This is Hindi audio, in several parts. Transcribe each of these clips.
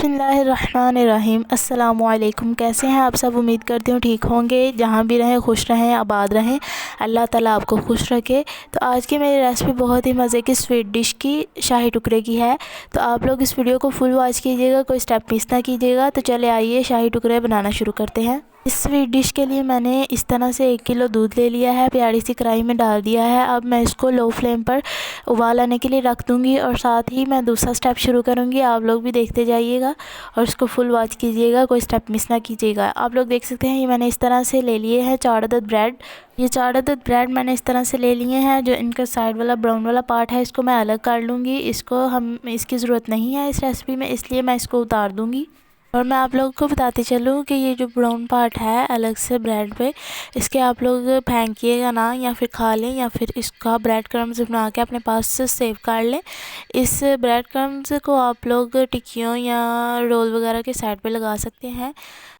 बिस्मिल्लाहिर्रहमानिर्रहीम। अस्सलामुअलैकुम। कैसे हैं आप सब? उम्मीद करती हूँ ठीक होंगे। जहाँ भी रहें खुश रहें, आबाद रहें। अल्लाह ताला आपको खुश रखे। तो आज की मेरी रेसिपी बहुत ही मज़े की स्वीट डिश की शाही टुकड़े की है। तो आप लोग इस वीडियो को फुल वॉच कीजिएगा, कोई स्टेप मिस ना कीजिएगा। तो चले आइए शाही टुकड़े बनाना शुरू करते हैं। इस स्वीट डिश के लिए मैंने इस तरह से 1 किलो दूध ले लिया है, प्यारी सी कढ़ाई में डाल दिया है। अब मैं इसको लो फ्लेम पर उबाल आने के लिए रख दूँगी और साथ ही मैं दूसरा स्टेप शुरू करूँगी। आप लोग भी देखते जाइएगा और इसको फुल वॉच कीजिएगा, कोई स्टेप मिस ना कीजिएगा। आप लोग देख सकते हैं ये मैंने इस तरह से ले लिए हैं 4 अदद ब्रेड। ये 4 अदद ब्रेड मैंने इस तरह से ले लिए हैं। जो इनका साइड वाला ब्राउन वाला पार्ट है इसको मैं अलग कर लूँगी। इसकी ज़रूरत नहीं है इस रेसिपी में, इसलिए मैं इसको उतार दूँगी। और मैं आप लोगों को बताती चलूँ कि ये जो ब्राउन पार्ट है अलग से ब्रेड पे, इसके आप लोग फेंकिएगा ना, या फिर खा लें, या फिर इसका ब्रेड क्रम्स बना के अपने पास से सेव कर लें। इस ब्रेड क्रम्स को आप लोग टिक्कियों या रोल वगैरह के साइड पे लगा सकते हैं।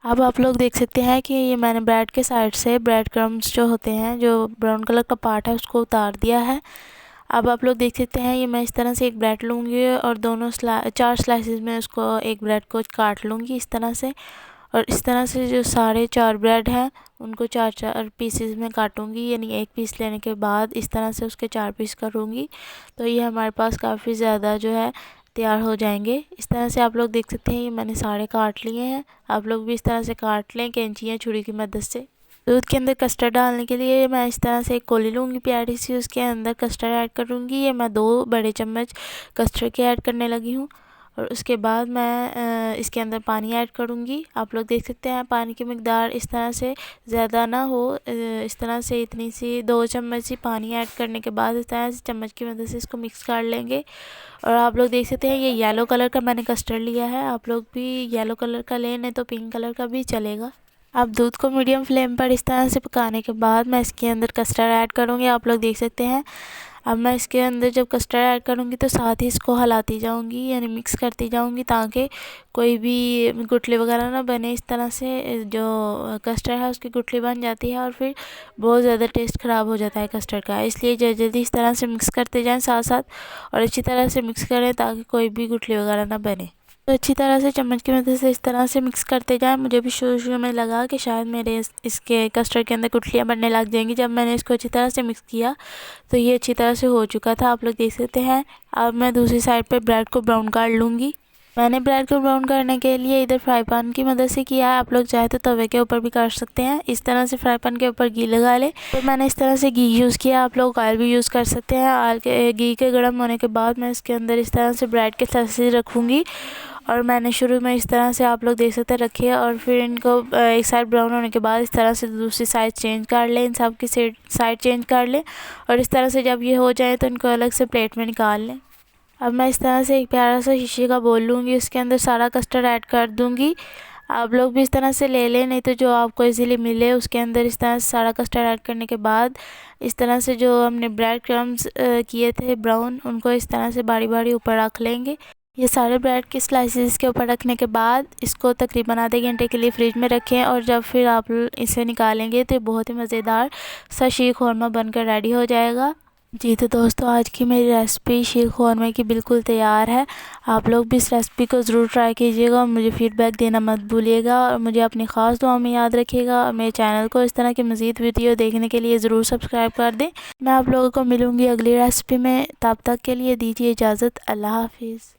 अब आप लोग देख सकते हैं कि ये मैंने ब्रेड के साइड से ब्रेड क्रम्स जो होते हैं, जो ब्राउन कलर का पार्ट है, उसको उतार दिया है। अब आप लोग देख सकते हैं ये मैं इस तरह से एक ब्रेड लूँगी और 4 स्लाइसेस में उसको एक ब्रेड को काट लूँगी इस तरह से। और इस तरह से जो सारे 4 ब्रेड हैं उनको 4-4 पीसेस में काटूँगी, यानी एक पीस लेने के बाद इस तरह से उसके 4 पीस करूँगी। तो ये हमारे पास काफ़ी ज़्यादा जो है तैयार हो जाएंगे। इस तरह से आप लोग देख सकते हैं ये मैंने सारे काट लिए हैं। आप लोग भी इस तरह से काट लें कैंची या छुरी की मदद से। दूध के अंदर कस्टर्ड डालने के लिए मैं इस तरह से एक कोली लूँगी प्यारी सी, उसके अंदर कस्टर्ड ऐड करूँगी। ये मैं 2 बड़े चम्मच कस्टर्ड के ऐड करने लगी हूँ। और उसके बाद मैं इसके अंदर पानी ऐड करूँगी। आप लोग देख सकते हैं पानी की मिकदार इस तरह से ज़्यादा ना हो, इस तरह से इतनी सी 2 चम्मच ही पानी ऐड करने के बाद इस तरह से चम्मच की मदद से इसको मिक्स कर लेंगे। और आप लोग देख सकते हैं ये येलो कलर का मैंने कस्टर्ड लिया है। आप लोग भी येलो कलर का लें, नहीं तो पिंक कलर का भी चलेगा। अब दूध को मीडियम फ्लेम पर इस तरह से पकाने के बाद मैं इसके अंदर कस्टर्ड ऐड करूँगी। आप लोग देख सकते हैं अब मैं इसके अंदर जब कस्टर्ड ऐड करूँगी तो साथ ही इसको हिलाती जाऊँगी, यानी मिक्स करती जाऊँगी, ताकि कोई भी गुठली वगैरह ना बने। इस तरह से जो कस्टर्ड है उसकी गुठली बन जाती है और फिर बहुत ज़्यादा टेस्ट ख़राब हो जाता है कस्टर्ड का। इसलिए जल्दी इस तरह से मिक्स करते जाएँ साथ साथ, और अच्छी तरह से मिक्स करें ताकि कोई भी गुठली वगैरह ना बने। तो अच्छी तरह से चम्मच की मदद से इस तरह से मिक्स करते जाएं। मुझे भी शुरू में लगा कि शायद मेरे इसके कस्टर्ड के अंदर गुठलियाँ बनने लग जाएंगी। जब मैंने इसको अच्छी तरह से मिक्स किया तो ये अच्छी तरह से हो चुका था। आप लोग देख सकते हैं। अब मैं दूसरी साइड पे ब्रेड को ब्राउन कर लूँगी। मैंने ब्रेड को ब्राउन करने के लिए इधर फ्राई पैन की मदद से किया है। आप लोग चाहे तो तवे के ऊपर भी कर सकते हैं। इस तरह से फ्राई पैन के ऊपर घी लगा ले। तो मैंने इस तरह से घी यूज़ किया। आप लोग ऑयल भी यूज़ कर सकते हैं। घी के गर्म होने के बाद मैं इसके अंदर इस तरह से ब्रेड के स्लाइसेस रखूँगी। और मैंने शुरू में इस तरह से आप लोग देख सकते हैं रखिए, और फिर इनको एक साइड ब्राउन होने के बाद इस तरह से दूसरी साइड चेंज कर लें। इन सब की साइड चेंज कर लें, और इस तरह से जब ये हो जाए तो इनको अलग से प्लेट में निकाल लें। अब मैं इस तरह से एक प्यारा सा शीशे का बोल लूँगी, उसके अंदर सारा कस्टर्ड ऐड कर दूँगी। आप लोग भी इस तरह से ले लें, नहीं तो जो आपको इजीली मिले उसके अंदर इस तरह से सारा कस्टर्ड ऐड करने के बाद इस तरह से जो हमने ब्रेड क्रम्स किए थे ब्राउन, उनको इस तरह से बारी बारी ऊपर रख लेंगे। ये सारे ब्रेड के स्लाइसेस के ऊपर रखने के बाद इसको तकरीबन आधे घंटे के लिए फ्रिज में रखें, और जब फिर आप इसे निकालेंगे तो बहुत ही मज़ेदार सा शीर खुरमा बनकर रेडी हो जाएगा। जी तो दोस्तों, आज की मेरी रेसिपी शीर खुरमे की बिल्कुल तैयार है। आप लोग भी इस रेसिपी को ज़रूर ट्राई कीजिएगा और मुझे फ़ीडबैक देना मत भूलिएगा, और मुझे अपनी ख़ास दुआ में याद रखिएगा। और मेरे चैनल को इस तरह की मज़ीद वीडियो देखने के लिए ज़रूर सब्सक्राइब कर दें। मैं आप लोगों को मिलूँगी अगली रेसिपी में। तब तक के लिए दीजिए इजाज़त। अल्लाह हाफिज़।